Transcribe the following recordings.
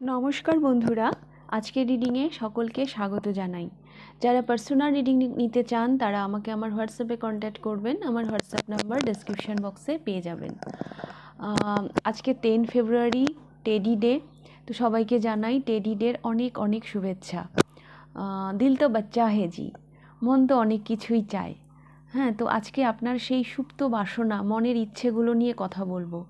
নমস্কার বন্ধুরা, আজকের রিডিংয়ে সকলকে স্বাগত জানাই। যারা পার্সোনাল রিডিং নিতে চান তারা আমাকে আমার হোয়াটসঅ্যাপে কন্ট্যাক্ট করবেন। আমার হোয়াটসঅ্যাপ নাম্বার ডেসক্রিপশন বক্সে পেয়ে যাবেন। আজকে 10 ফেব্রুয়ারি টেডি ডে, তো সবাইকে জানাই টেডি ডের অনেক অনেক শুভেচ্ছা। দিল তো বাচ্চা হে জি, মন তো অনেক কিছুই চায়। হ্যাঁ, তো আজকে আপনার সেই সুপ্ত বাসনা, মনের ইচ্ছেগুলো নিয়ে কথা বলবো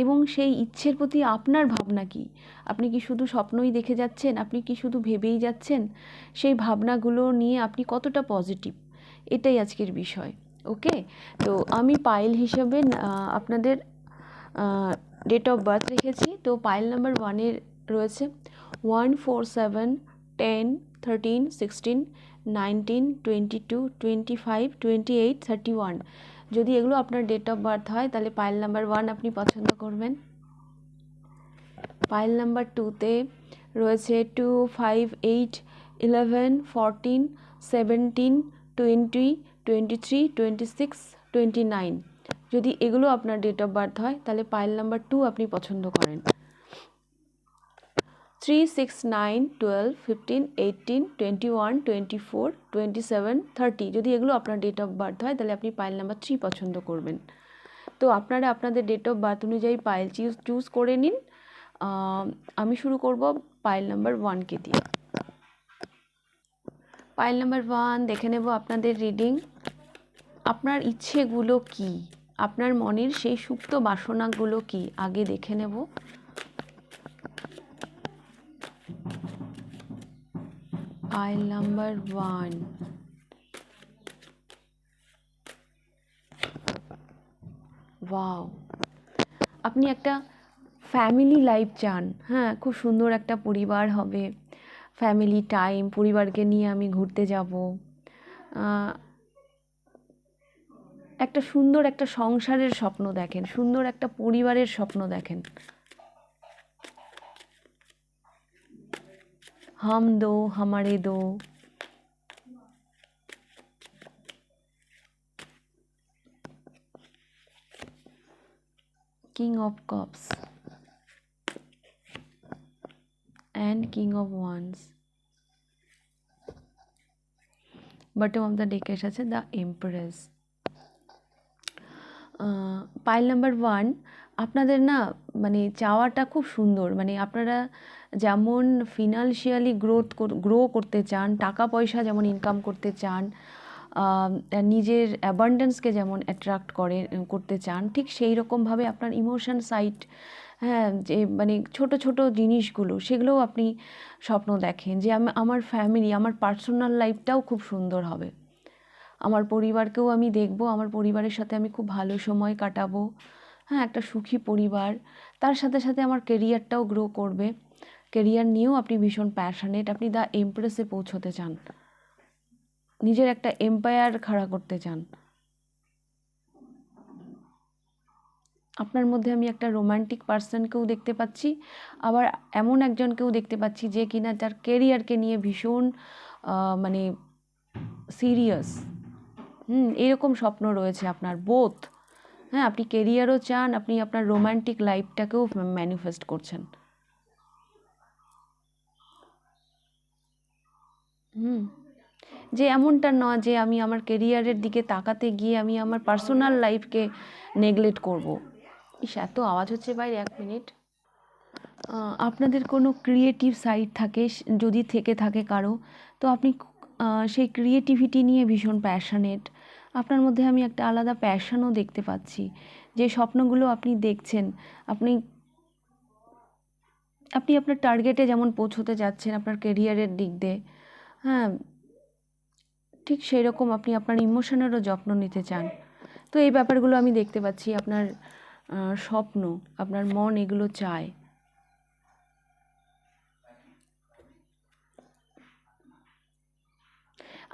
এবং সেই ইচ্ছের প্রতি আপনার ভাবনা কি। আপনি কি শুধু স্বপ্নই দেখে যাচ্ছেন? আপনি কি শুধু ভেবেই যাচ্ছেন? সেই ভাবনাগুলো নিয়ে আপনি কতটা পজিটিভ, এটাই আজকের বিষয়। ওকে, তো আমি পায়েল হিসেবে আপনাদের ডেট অফ বার্থ রেখেছি। তো পায়েল নাম্বার 1-এর রয়েছে 1, 4, 7, 10, 13, 16, 19, 22, 25, 28, 31। যদি এগুলো আপনার ডেট অফ বার্থ হয় তাহলে পায়েল নাম্বার 1 আপনি পছন্দ করবেন। পাইল নাম্বার 2-তে রয়েছে 2, 5, 8, 11, 14, 17, 20, 23, 26, 29। যদি এগুলো আপনার ডেট অফ বার্থ হয় তাহলে পাইল নাম্বার 2 আপনি পছন্দ করেন। 3, 6, 9, 12, 15, 18, 21, 24, 27, 30। যদি এগুলো আপনার ডেট অফ বার্থ হয় তাহলে আপনি পাইল নাম্বার 3 পছন্দ করবেন। তো আপনারা আপনাদের ডেট অফ বার্থ অনুযায়ী পাইল চুজ করে নিন। আমি শুরু করব পাইল নাম্বার 1-কে দিয়ে। পাইল নাম্বার 1 দেখে নেব আপনাদের রিডিং। আপনার ইচ্ছেগুলো কি, আপনার মনের সেই সুপ্ত বাসনাগুলো কি আগে দেখে নেব। পাইল নাম্বার 1, ওয়াও, আপনি একটা ফ্যামিলি লাইফ চান। হ্যাঁ, খুব সুন্দর একটা পরিবার হবে, ফ্যামিলি টাইম, পরিবারকে নিয়ে আমি ঘুরতে যাব, একটা সুন্দর একটা সংসারের স্বপ্ন দেখেন, সুন্দর একটা পরিবারের স্বপ্ন দেখেন। হাম দো হামারে দো, king of cups and king of wands. Bottom of the ডেকে এসেছে দ্য এম্পারেস। পাইল নাম্বার 1, আপনাদের না মানে চাওয়াটা খুব সুন্দর। মানে আপনারা যেমন ফিনান্সিয়ালি গ্রো করতে চান, টাকা পয়সা যেমন ইনকাম করতে চান, নিজের অ্যাবান্ডেন্সকে যেমন অ্যাট্রাক্ট করতে চান, ঠিক সেই রকমভাবে আপনার ইমোশন সাইট, হ্যাঁ, যে মানে ছোট ছোট জিনিসগুলো সেগুলোও আপনি স্বপ্ন দেখেন যে আমার ফ্যামিলি, আমার পার্সোনাল লাইফটাও খুব সুন্দর হবে, আমার পরিবারকেও আমি দেখব, আমার পরিবারের সাথে আমি খুব ভালো সময় কাটাবো। হ্যাঁ, একটা সুখী পরিবার, তার সাথে সাথে আমার কেরিয়ারটাও গ্রো করবে। কেরিয়ার নিয়েও আপনি ভীষণ প্যাশনেট, আপনি দ্য এমপ্রেসে পৌঁছতে চান, নিজের একটা এম্পায়ার খাড়া করতে চান। আপনার মধ্যে আমি একটা রোমান্টিক পার্সনকেও দেখতে পাচ্ছি, আবার এমন একজনকেও দেখতে পাচ্ছি যে কিনা তার কেরিয়ারকে নিয়ে ভীষণ মানে সিরিয়াস। এরকম স্বপ্ন রয়েছে আপনার বোথ। হ্যাঁ, আপনি কেরিয়ারও চান, আপনি আপনার রোমান্টিক লাইফটাকেও ম্যানিফেস্ট করছেন। যে এমনটা নয় যে আমি আমার কেরিয়ারের দিকে তাকাতে গিয়ে আমি আমার পার্সোনাল লাইফকে নেগলেক্ট করব। এত আওয়াজ হচ্ছে বাইরে, 1 মিনিট। আপনাদের কোনো ক্রিয়েটিভ সাইড থাকে, যদি থেকে থাকে কারো, তো আপনি সেই ক্রিয়েটিভিটি নিয়ে ভীষণ প্যাশনেট। আপনার মধ্যে আমি একটা আলাদা প্যাশনও দেখতে পাচ্ছি। যে স্বপ্নগুলো আপনি দেখছেন, আপনি আপনি আপনার টার্গেটে যেমন পৌঁছতে যাচ্ছেন আপনার কেরিয়ারের দিক দিয়ে, হ্যাঁ, ঠিক সেই রকম আপনি আপনার ইমোশনেরও যত্ন নিতে চান। তো এই ব্যাপারগুলো আমি দেখতে পাচ্ছি, আপনার স্বপ্ন, আপনার মন এগুলো চায়।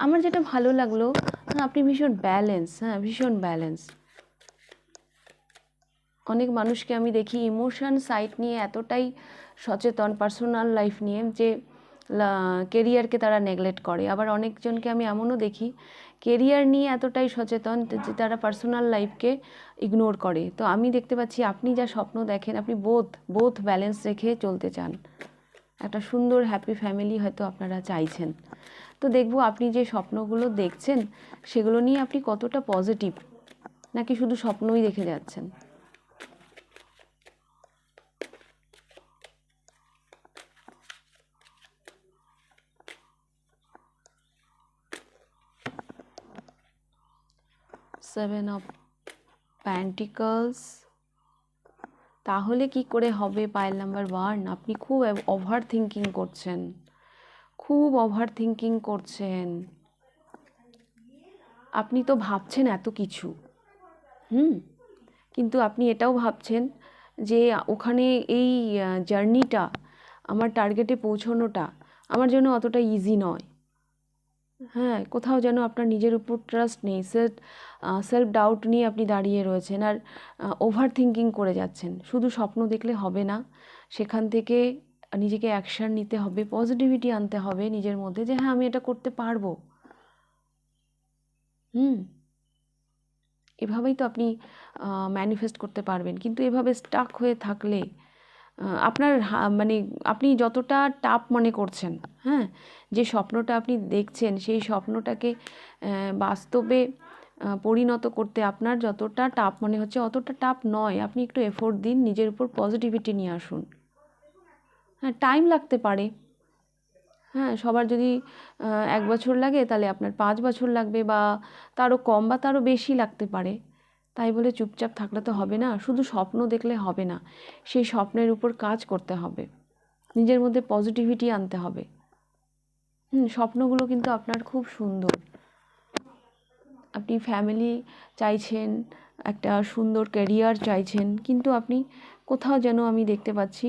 আমার যেটা ভালো লাগলো, হ্যাঁ, আপনি ভীষণ ব্যালেন্স, হ্যাঁ, ভীষণ ব্যালেন্স। অনেক মানুষকে আমি দেখি ইমোশন সাইড নিয়ে এতটাই সচেতন, পার্সোনাল লাইফ নিয়ে, যে কেরিয়ারকে তারা নেগলেক্ট করে। আবার অনেকজনকে আমি এমনও দেখি কেরিয়ার নিয়ে এতটাই সচেতন যে তারা পার্সোনাল লাইফকে ইগনোর করে। তো আমি দেখতে পাচ্ছি আপনি যা স্বপ্ন দেখেন, আপনি বোথ ব্যালেন্স রেখে চলতে চান। একটা সুন্দর হ্যাপি ফ্যামিলি হয়তো আপনারা চাইছেন। তো দেখব আপনি যে স্বপ্নগুলো দেখছেন সেগুলো নিয়ে আপনি কতটা পজিটিভ, নাকি শুধু স্বপ্নই দেখে যাচ্ছেন। সেভেন অফ প্যান্টিকলস, তাহলে কি করে হবে পাইল নাম্বার 1? আপনি খুব ওভার থিঙ্কিং করছেন, খুব ওভার থিঙ্কিং করছেন। আপনি তো ভাবছেন এত কিছু, কিন্তু আপনি এটাও ভাবছেন যে ওখানে এই জার্নিটা, আমার টার্গেটে পৌঁছানোটা আমার জন্য অতটা ইজি নয়। হ্যাঁ, কোথাও যেন আপনার নিজের উপর ট্রাস্ট নেই, সেলফ ডাউট নিয়ে আপনি দাঁড়িয়ে রয়েছেন আর ওভার থিঙ্কিং করে যাচ্ছেন। শুধু স্বপ্ন দেখলে হবে না, সেখান থেকে নিজেকে অ্যাকশান নিতে হবে, পজিটিভিটি আনতে হবে নিজের মধ্যে যে হ্যাঁ আমি এটা করতে পারবো। এভাবেই তো আপনি ম্যানিফেস্ট করতে পারবেন। কিন্তু এভাবে স্টাক হয়ে থাকলে আপনার মানে আপনি যতটা টাফ মনে করছেন, হ্যাঁ, যে স্বপ্নটা আপনি দেখছেন সেই স্বপ্নটাকে বাস্তবে পরিণত করতে আপনার যতটা টাফ মনে হচ্ছে অতটা টাফ নয়। আপনি একটু এফোর্ট দিন, নিজের উপর পজিটিভিটি নিয়ে আসুন। হ্যাঁ, টাইম লাগতে পারে। হ্যাঁ, সবার যদি 1 বছর লাগে তাহলে আপনার 5 বছর লাগবে, বা তারও কম বা তারও বেশি লাগতে পারে। তাই বলে চুপচাপ থাকলে তো হবে না, শুধু স্বপ্ন দেখলে হবে না, সেই স্বপ্নের উপর কাজ করতে হবে, নিজের মধ্যে পজিটিভিটি আনতে হবে। স্বপ্নগুলো কিন্তু আপনার খুব সুন্দর। আপনি ফ্যামিলি চাইছেন, একটা সুন্দর ক্যারিয়ার চাইছেন, কিন্তু আপনি কোথাও যেন আমি দেখতে পাচ্ছি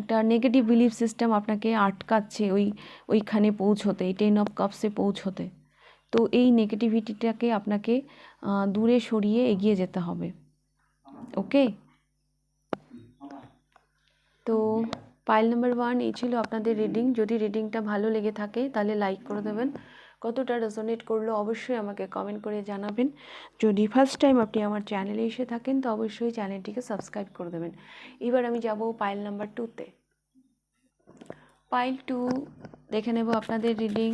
একটা নেগেটিভ বিলিফ সিস্টেম আপনাকে আটকাচ্ছে ওইখানে পৌঁছতে, এই 10 অফ কাপসে পৌঁছতে। তো এই নেগেটিভিটিটাকে আপনাকে দূরে সরিয়ে এগিয়ে যেতে হবে। ওকে, তো পাইল নাম্বার 1 এই ছিল আপনাদের রিডিং। যদি রিডিংটা ভালো লেগে থাকে তাহলে লাইক করে দেবেন, কতটা রেজোনেট করলো অবশ্যই আমাকে কমেন্ট করে জানাবেন। যদি ফার্স্ট টাইম আপনি আমার চ্যানেলে এসে থাকেন তো অবশ্যই চ্যানেলটিকে সাবস্ক্রাইব করে দেবেন। এবার আমি যাব পাইল নাম্বার 2তে। পাইল 2 দেখে নেব আপনাদের রিডিং।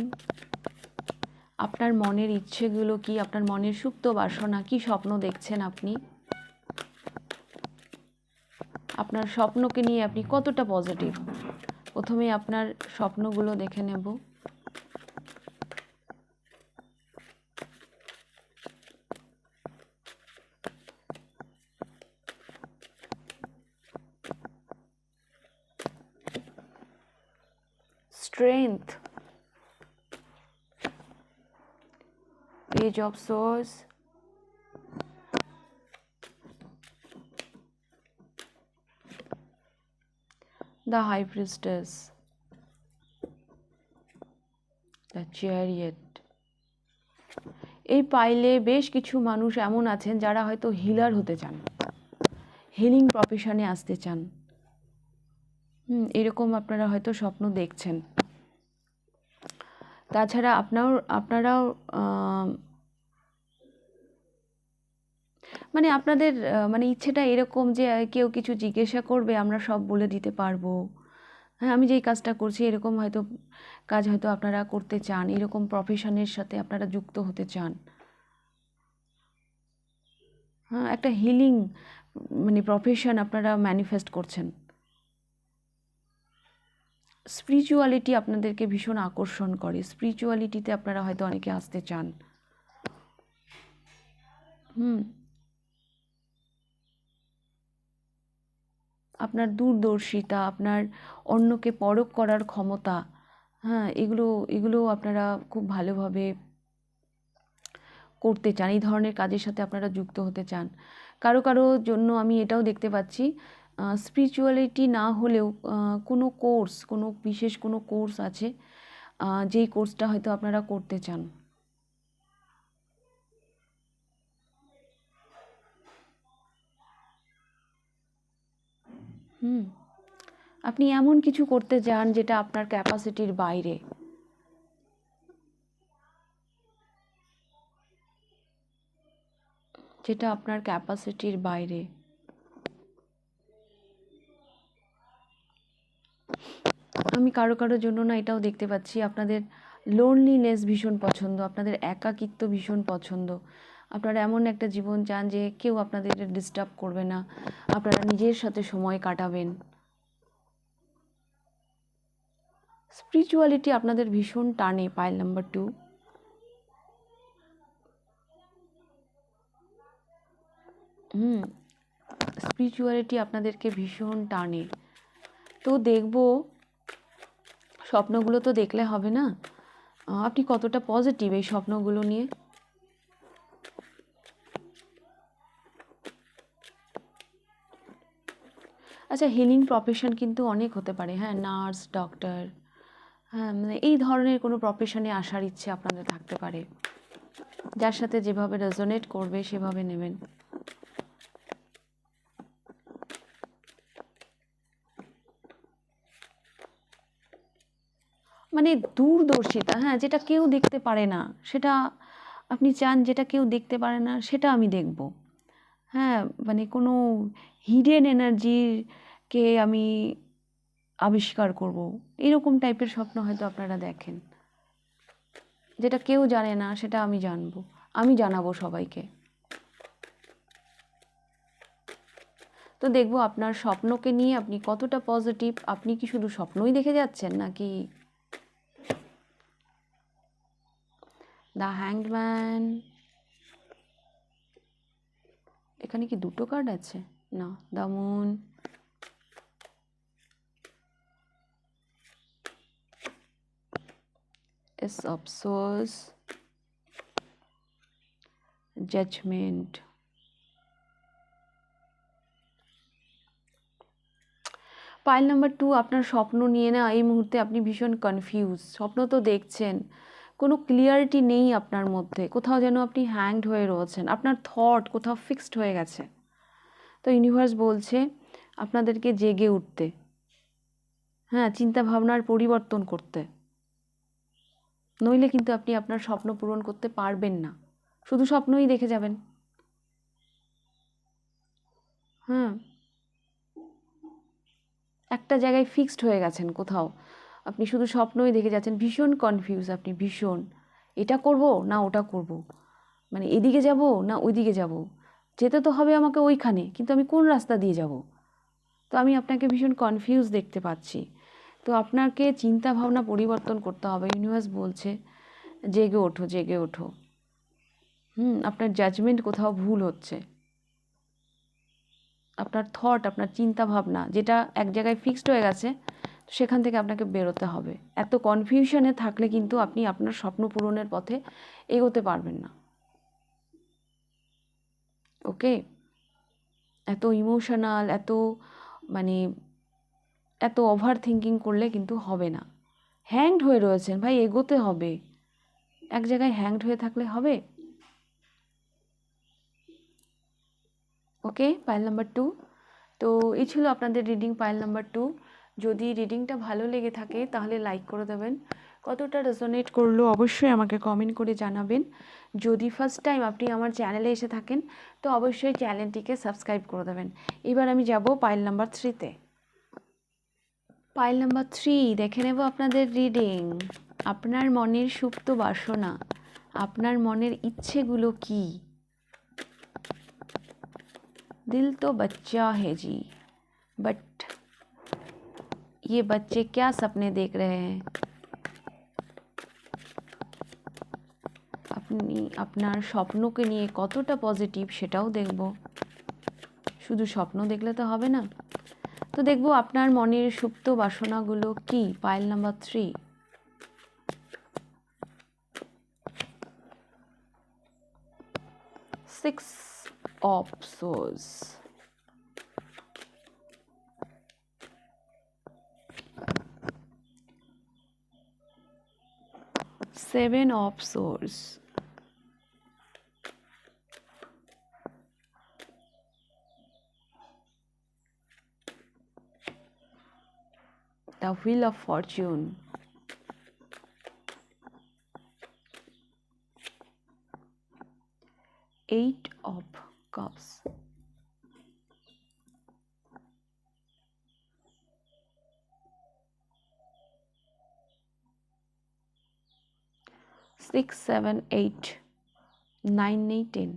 আপনার মনের ইচ্ছেগুলো কি, আপনার মনের সুপ্ত বাসনা কি, স্বপ্ন দেখছেন আপনি, আপনার স্বপ্নকে নিয়ে আপনি কতটা পজিটিভ। প্রথমে আপনার স্বপ্নগুলো দেখে নেব। Strength, Page of Swords, the High Priestess, the Chariot। এই পাইলে বেশ কিছু মানুষ এমন আছেন যারা হয়তো হিলার হতে চান, হিলিং প্রফেশনে আসতে চান। এরকম আপনারা হয়তো স্বপ্ন দেখছেন। তাছাড়া আপনারাও মানে আপনাদের মানে ইচ্ছেটা এরকম যে কেউ কিছু জিজ্ঞাসা করবে আমরা সব বলে দিতে পারবো। হ্যাঁ, আমি যেই কাজটা করছি এরকম হয়তো কাজ হয়তো আপনারা করতে চান, এরকম প্রফেশনের সাথে আপনারা যুক্ত হতে চান। হ্যাঁ, একটা হিলিং মানে প্রফেশন আপনারা ম্যানিফেস্ট করছেন। স্পিরিচুয়ালিটি আপনাদেরকে ভীষণ আকর্ষণ করে, স্পিরিচুয়ালিটিতে আপনারা হয়তো অনেকে আসতে চান। আপনার দূরদর্শিতা, আপনার অন্যকে পরখ করার ক্ষমতা, হ্যাঁ, এগুলো আপনারা খুব ভালোভাবে করতে চান, এই ধরনের কাজের সাথে আপনারা যুক্ত হতে চান। কারো কারো জন্য আমি এটাও দেখতে পাচ্ছি স্পিরিচুয়ালিটি না হলেও কোনো কোর্স, কোনো বিশেষ কোনো কোর্স আছে যেই কোর্সটা হয়তো আপনারা করতে চান। আপনি এমন কিছু করতে চান যেটা আপনার ক্যাপাসিটির বাইরে, যেটা আপনার ক্যাপাসিটির বাইরে। আমি কারো কারোর জন্য না এটাও দেখতে পাচ্ছি, আপনাদের লোনলিনেস ভীষণ পছন্দ, আপনাদের একাকিত্ব ভীষণ পছন্দ। আপনারা এমন একটা জীবন চান যে কেউ আপনাদের ডিস্টার্ব করবে না, আপনারা নিজের সাথে সময় কাটাবেন। স্পিরিচুয়ালিটি আপনাদের ভীষণ টানে, পাইল নাম্বার 2। স্পিরিচুয়ালিটি আপনাদেরকে ভীষণ টানে। তো দেখবো, স্বপ্নগুলো তো দেখলে হবে না, আপনি কতটা পজিটিভ এই স্বপ্নগুলো নিয়ে। আচ্ছা, হিলিং প্রফেশন কিন্তু অনেক হতে পারে, হ্যাঁ, নার্স, ডক্টর, হ্যাঁ, মানে এই ধরনের কোনো প্রফেশনে আসার ইচ্ছে আপনাদের থাকতে পারে। যার সাথে যেভাবে রেজোনেট করবে সেভাবে নেবেন। মানে দূরদর্শিতা, হ্যাঁ, যেটা কেউ দেখতে পারে না সেটা আপনি চান, যেটা কেউ দেখতে পারে না সেটা আমি দেখব। হ্যাঁ, মানে কোনো হিডেন এনার্জিকে আমি আবিষ্কার করব, এরকম টাইপের স্বপ্ন হয়তো আপনারা দেখেন। যেটা কেউ জানে না সেটা আমি জানবো, আমি জানাবো সবাইকে। তো দেখবো আপনার স্বপ্নকে নিয়ে আপনি কতটা পজিটিভ। আপনি কি শুধু স্বপ্নই দেখে যাচ্ছেন নাকি? দ্য হ্যাংড ম্যান, এখানে কি দুটো কার্ড আছে? না। The moon, ace of swords, judgement. Pile number 2, আপনার স্বপ্ন নিয়ে না এই মুহূর্তে আপনি ভীষণ কনফিউজ। স্বপ্ন তো দেখছেন, কোনো ক্লিয়ারিটি নেই আপনার মধ্যে, কোথাও যেন আপনি হ্যাংড হয়ে রয়েছেন, আপনার থট কোথাও ফিক্সড হয়ে গেছে। তো ইউনিভার্স বলছে আপনাদেরকে জেগে উঠতে, হ্যাঁ, চিন্তা ভাবনার পরিবর্তন করতে, নইলে কিন্তু আপনি আপনার স্বপ্ন পূরণ করতে পারবেন না, শুধু স্বপ্নই দেখে যাবেন। হ্যাঁ, একটা জায়গায় ফিক্সড হয়ে গেছেন কোথাও, আপনি শুধু স্বপ্নই দেখে যাচ্ছেন, ভীষণ কনফিউজ আপনি, ভীষণ এটা করব না ওটা করব, মানে এদিকে যাব না ওইদিকে যাব, যেতে তো হবে আমাকে ওইখানে, কিন্তু আমি কোন রাস্তা দিয়ে যাব। তো আমি আপনাকে ভীষণ কনফিউজ দেখতে পাচ্ছি। তো আপনাকে চিন্তা ভাবনা পরিবর্তন করতে হবে। ইউনিভার্স বলছে জেগে ওঠো, জেগে ওঠো। আপনার জাজমেন্ট কোথাও ভুল হচ্ছে, আপনার থট, আপনার চিন্তা ভাবনা যেটা এক জায়গায় ফিক্সড হয়ে গেছে, সেখান থেকে আপনাকে বেরোতে হবে। এত কনফিউশনে থাকলে কিন্তু আপনি আপনার স্বপ্ন পূরণের পথে এগোতে পারবেন না। ওকে, এত ইমোশনাল, এত মানে এত ওভার থিঙ্কিং করলে কিন্তু হবে না। হ্যাংড হয়ে রয়েছেন ভাই, এগোতে হবে, এক জায়গায় হ্যাংড হয়ে থাকলে হবে? ওকে, পাইল নাম্বার 2। তো এই ছিল আপনাদের রিডিং, পাইল নাম্বার 2। যদি রিডিংটা ভালো লেগে থাকে তাহলে লাইক করে দেবেন। কতটা রেজোনেট করলো অবশ্যই আমাকে কমেন্ট করে জানাবেন। যদি ফার্স্ট টাইম আপনি আমার চ্যানেলে এসে থাকেন তো অবশ্যই চ্যানেলটিকে সাবস্ক্রাইব করে দেবেন। এবার আমি যাব পাইল নাম্বার 3-তে। পাইল নাম্বার 3 দেখে নেব আপনাদের রিডিং। আপনার মনের সুপ্ত বাসনা, আপনার মনের ইচ্ছেগুলো কি? दिल तो बच्चा है जी, बट ये बच्चे क्या सपने देख रहे हैं? আপনি আপনার স্বপ্নকে নিয়ে কতটা পজিটিভ সেটাও দেখব, শুধু স্বপ্ন দেখলে তো হবে না। তো দেখব আপনার মনের সুপ্ত বাসনাগুলো কি। Pile number 3, six of swords, seven of swords, the wheel of fortune, eight of cups, 6 7 8 9 নেই 10।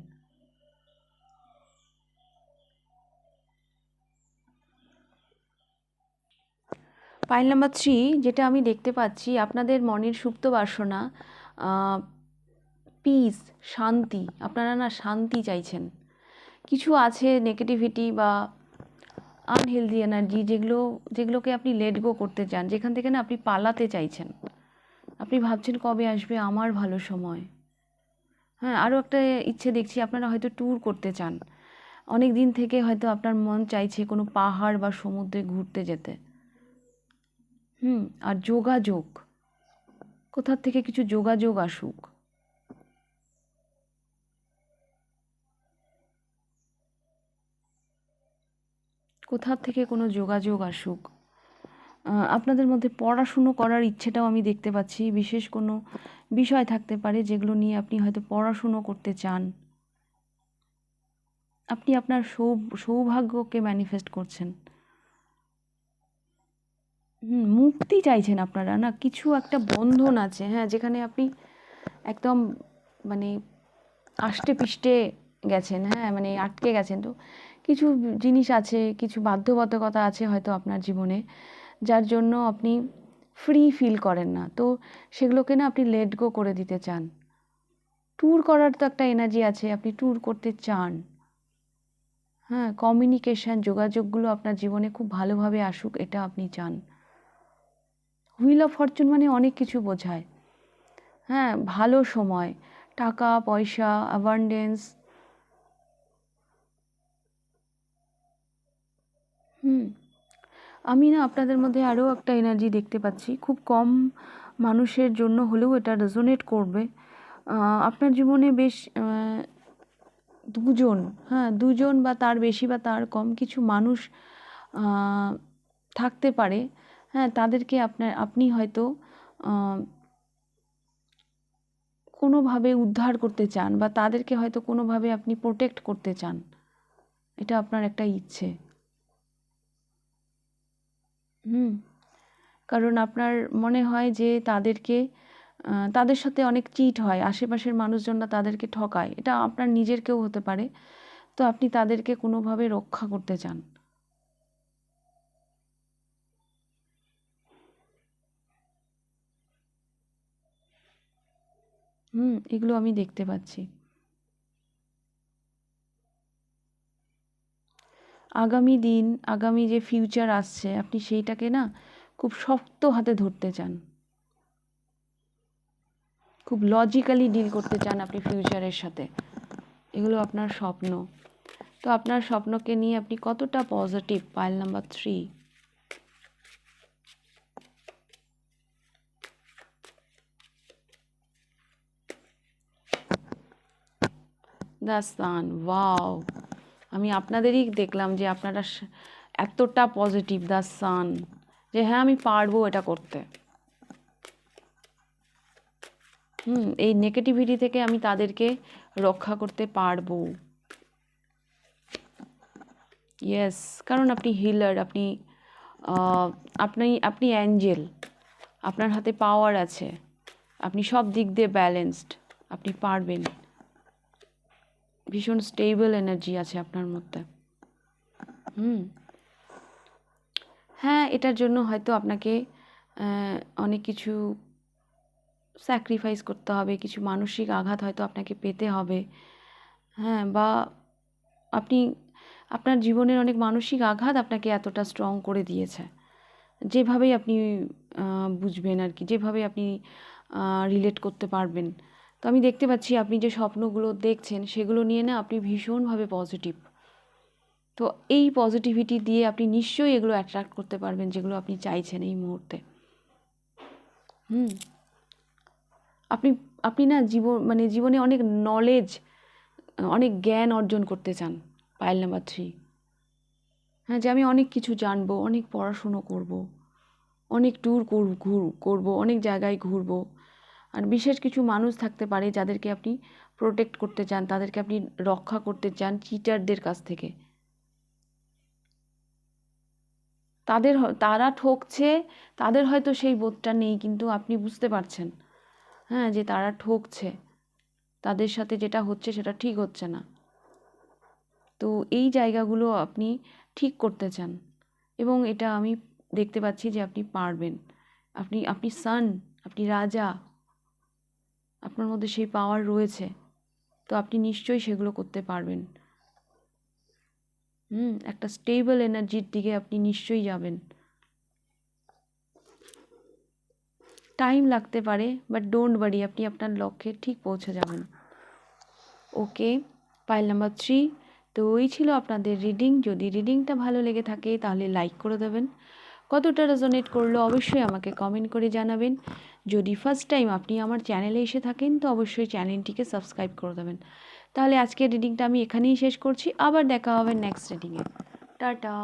পাইল নাম্বার 3, যেটা আমি দেখতে পাচ্ছি আপনাদের মনের সুপ্ত বাসনা পিস, শান্তি। আপনারা না শান্তি চাইছেন। কিছু আছে নেগেটিভিটি বা আনহেলদি এনার্জি, যেগুলোকে আপনি লেট গো করতে চান, যেখান থেকে না আপনি পালাতে চাইছেন। আপনি ভাবছেন কবে আসবে আমার ভালো সময়। হ্যাঁ, আরও একটা ইচ্ছে দেখছি, আপনারা হয়তো ট্যুর করতে চান। অনেক দিন থেকে হয়তো আপনার মন চাইছে কোনো পাহাড় বা সমুদ্রে ঘুরতে যেতে। আর যোগাযোগ, কোথার থেকে কিছু যোগাযোগ আসুক। কোথার থেকে কোনো যোগাযোগ আসুক। আপনাদের মধ্যে পড়াশুনো করার ইচ্ছেটাও আমি দেখতে পাচ্ছি। বিশেষ কোনো বিষয় থাকতে পারে যেগুলো নিয়ে আপনি হয়তো পড়াশুনো করতে চান। আপনি আপনার সৌভাগ্যকে ম্যানিফেস্ট করছেন। মুক্তি চাইছেন আপনারা না, কিছু একটা বন্ধন আছে, হ্যাঁ, যেখানে আপনি একদম মানে আষ্টে পিষ্টে গেছেন, হ্যাঁ, মানে আটকে গেছেন। তো কিছু জিনিস আছে, কিছু বাধ্যবাধকতা আছে হয়তো আপনার জীবনে, যার জন্য আপনি ফ্রি ফিল করেন না। তো সেগুলোকে না আপনি লেট গো করে দিতে চান। ট্যুর করার তো একটা এনার্জি আছে, আপনি ট্যুর করতে চান। হ্যাঁ, কমিউনিকেশন, যোগাযোগগুলো আপনার জীবনে খুব ভালোভাবে আসুক, এটা আপনি চান। হুইল অফ ফরচুন মানে অনেক কিছু বোঝায়। হ্যাঁ, ভালো সময়, টাকা পয়সা, অ্যাবান্ডেন্স। আমি না আপনাদের মধ্যে আরও একটা এনার্জি দেখতে পাচ্ছি, খুব কম মানুষের জন্য হলেও এটা রেজোনেট করবে। আপনার জীবনে বেশ দুজন, হ্যাঁ, দুজন বা তার বেশি বা তার কম কিছু মানুষ থাকতে পারে। হ্যাঁ, তাদেরকে আপনি হয়তো কোনোভাবে উদ্ধার করতে চান, বা তাদেরকে হয়তো কোনোভাবে আপনি প্রোটেক্ট করতে চান। এটা আপনার একটা ইচ্ছে। কারণ আপনার মনে হয় যে তাদের সাথে অনেক চিট হয়, আশেপাশের মানুষজনরা তাদেরকে ঠকায়, এটা আপনার নিজের কেউ হতে পারে। তো আপনি তাদেরকে কোনোভাবে রক্ষা করতে চান। এগুলো আমি দেখতে পাচ্ছি। আগামী দিন, আগামী যে ফিউচার আসছে, আপনি সেইটাকে না খুব শক্ত হাতে ধরতে চান, খুব লজিক্যালি ডিল করতে চান আপনি ফিউচারের সাথে। এগুলো আপনার স্বপ্ন। তো আপনার স্বপ্নকে নিয়ে আপনি কতটা positive? Pile number 3, the sun. Wow, আমি আপনাদেরই দেখলাম যে আপনারা এতটা পজিটিভ, দ্য সান, যে হ্যাঁ আমি পারবো এটা করতে। এই নেগেটিভিটি থেকে আমি তাদেরকে রক্ষা করতে পারবো। ইয়েস, কারণ আপনি হিলার, আপনি আপনি অ্যাঞ্জেল, আপনার হাতে পাওয়ার আছে, আপনি সব দিক দিয়ে ব্যালেন্সড, আপনি পারবেন। ভীষণ স্টেবল এনার্জি আছে আপনার মধ্যে। হ্যাঁ, এটার জন্য হয়তো আপনাকে অনেক কিছু স্যাক্রিফাইস করতে হবে, কিছু মানসিক আঘাত হয়তো আপনাকে পেতে হবে। হ্যাঁ, বা আপনার জীবনের অনেক মানসিক আঘাত আপনাকে এতটা স্ট্রং করে দিয়েছে, যেভাবেই আপনি বুঝবেন আর কি, যেভাবে আপনি রিলেট করতে পারবেন। তো আমি দেখতে পাচ্ছি আপনি যে স্বপ্নগুলো দেখছেন সেগুলো নিয়ে না আপনি ভীষণভাবে পজিটিভ। তো এই পজিটিভিটি দিয়ে আপনি নিশ্চয়ই এগুলো অ্যাট্রাক্ট করতে পারবেন যেগুলো আপনি চাইছেন এই মুহূর্তে। আপনি আপনি না জীবনে অনেক নলেজ, অনেক জ্ঞান অর্জন করতে চান। পাইল নাম্বার 3, হ্যাঁ, যে আমি অনেক কিছু জানবো, অনেক পড়াশুনো করব, অনেক ট্যুর করব, অনেক জায়গায় ঘুরবো। আর বিশেষ কিছু মানুষ থাকতে পারে যাদেরকে আপনি প্রোটেক্ট করতে চান, তাদেরকে আপনি রক্ষা করতে চান চিটারদের কাছ থেকে। তারা ঠকছে, তাদের হয়তো সেই বোধটা নেই, কিন্তু আপনি বুঝতে পারছেন। হ্যাঁ, যে তারা ঠকছে, তাদের সাথে যেটা হচ্ছে সেটা ঠিক হচ্ছে না। তো এই জায়গাগুলো আপনি ঠিক করতে চান এবং এটা আমি দেখতে পাচ্ছি যে আপনি পারবেন। আপনি সান, আপনি রাজা, আপনার মধ্যে সেই পাওয়ার রয়েছে, তো আপনি নিশ্চয়ই সেগুলো করতে পারবেন। একটা স্টেবল এনার্জির দিকে আপনি নিশ্চয়ই যাবেন। টাইম লাগতে পারে, বাট ডোন্ট ওয়ারি, আপনি আপনার লক্ষ্যে ঠিক পৌঁছে যাবেন। ওকে, পাইল নাম্বার 3। তো এই ছিল আপনাদের রিডিং। যদি রিডিংটা ভালো লেগে থাকে তাহলে লাইক করে দেবেন। কতটা রেজোনেট করলো অবশ্যই আমাকে কমেন্ট করে জানাবেন। যদি ফার্স্ট টাইম আপনি আমার চ্যানেলে এসে থাকেন তো অবশ্যই চ্যানেলটিকে সাবস্ক্রাইব করে দেবেন। তাহলে আজকের রিডিংটা আমি এখানেই শেষ করছি, আবার দেখা হবে নেক্সট রিডিংয়ে। টাটা।